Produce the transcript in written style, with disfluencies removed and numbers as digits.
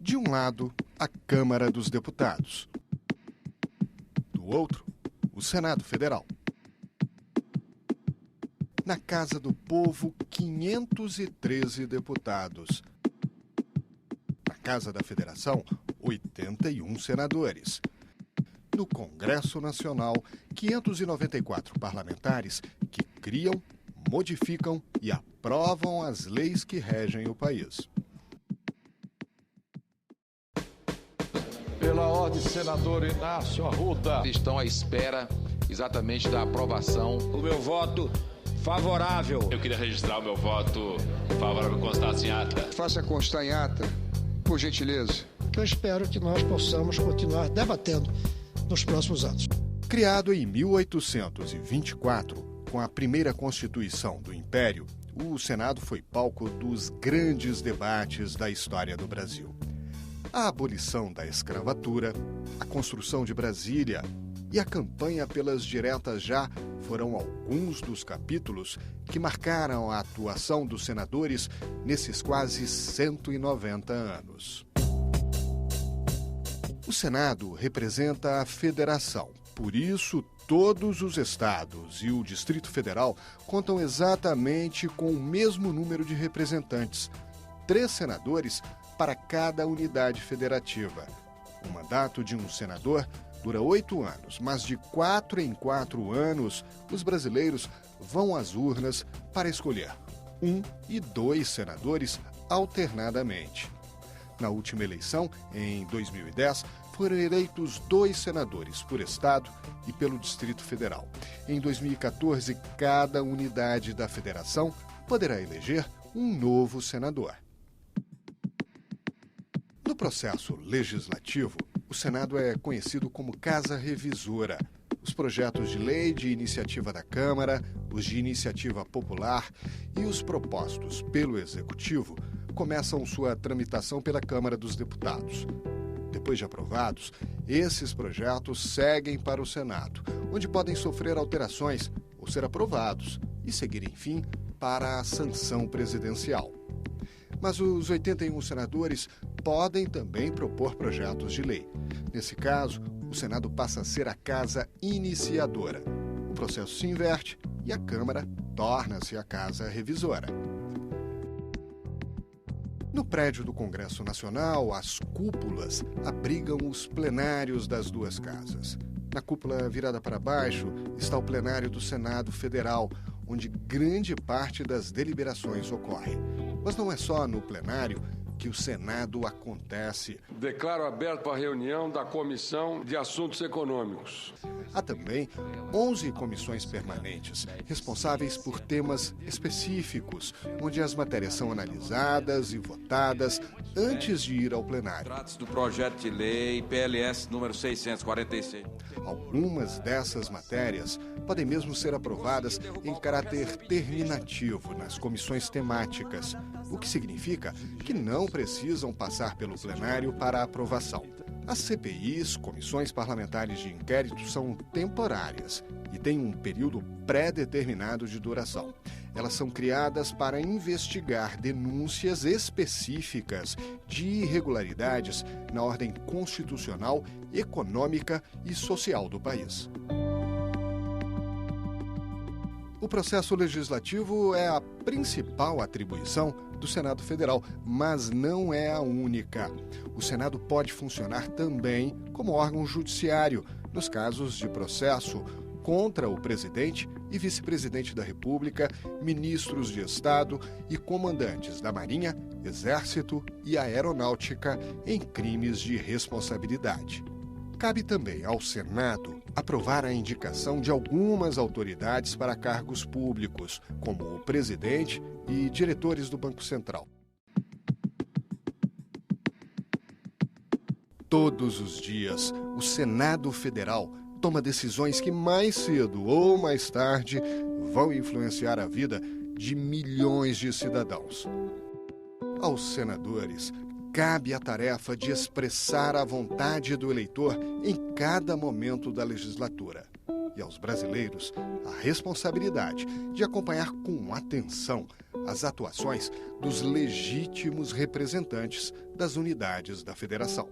De um lado, a Câmara dos Deputados. Do outro, o Senado Federal. Na Casa do Povo, 513 deputados. Na Casa da Federação, 81 senadores. No Congresso Nacional, 594 parlamentares que criam, modificam e aprovam as leis que regem o país. Pela ordem, senador Inácio Arruda. Estão à espera exatamente da aprovação. O meu voto favorável. Eu queria registrar o meu voto favorável, constar em ata. Faça constar em ata, por gentileza. Eu espero que nós possamos continuar debatendo nos próximos anos. Criado em 1824, com a primeira Constituição do Império, o Senado foi palco dos grandes debates da história do Brasil. A abolição da escravatura, a construção de Brasília e a campanha pelas diretas já foram alguns dos capítulos que marcaram a atuação dos senadores nesses quase 190 anos. O Senado representa a Federação, por isso todos os estados e o Distrito Federal contam exatamente com o mesmo número de representantes, 3 senadores para cada unidade federativa. O mandato de um senador dura 8 anos, mas de 4 em 4 anos, os brasileiros vão às urnas para escolher 1 e 2 senadores alternadamente. Na última eleição, em 2010, foram eleitos 2 senadores por estado e pelo Distrito Federal. Em 2014, cada unidade da federação poderá eleger um novo senador. No processo legislativo, o Senado é conhecido como Casa Revisora. Os projetos de lei de iniciativa da Câmara, os de iniciativa popular e os propostos pelo Executivo começam sua tramitação pela Câmara dos Deputados. Depois de aprovados, esses projetos seguem para o Senado, onde podem sofrer alterações ou ser aprovados e seguir, enfim, para a sanção presidencial. Mas os 81 senadores podem também propor projetos de lei. Nesse caso, o Senado passa a ser a casa iniciadora. O processo se inverte e a Câmara torna-se a casa revisora. No prédio do Congresso Nacional, as cúpulas abrigam os plenários das duas casas. Na cúpula virada para baixo está o plenário do Senado Federal, onde grande parte das deliberações ocorre. Mas não é só no plenário que o Senado acontece. Declaro aberto a reunião da Comissão de Assuntos Econômicos. Há também 11 comissões permanentes, responsáveis por temas específicos, onde as matérias são analisadas e votadas antes de ir ao plenário. Trata-se do projeto de lei PLS número 646. Algumas dessas matérias podem mesmo ser aprovadas em caráter terminativo nas comissões temáticas, o que significa que não precisam passar pelo plenário para aprovação. As CPIs, comissões parlamentares de inquérito, são temporárias e têm um período pré-determinado de duração. Elas são criadas para investigar denúncias específicas de irregularidades na ordem constitucional, econômica e social do país. O processo legislativo é a principal atribuição do Senado Federal, mas não é a única. O Senado pode funcionar também como órgão judiciário, nos casos de processo contra o presidente e vice-presidente da República, ministros de Estado e comandantes da Marinha, Exército e Aeronáutica em crimes de responsabilidade. Cabe também ao Senado aprovar a indicação de algumas autoridades para cargos públicos, como o presidente e diretores do Banco Central. Todos os dias, o Senado Federal toma decisões que mais cedo ou mais tarde vão influenciar a vida de milhões de cidadãos. Aos senadores, cabe a tarefa de expressar a vontade do eleitor em cada momento da legislatura. E aos brasileiros, a responsabilidade de acompanhar com atenção as atuações dos legítimos representantes das unidades da federação.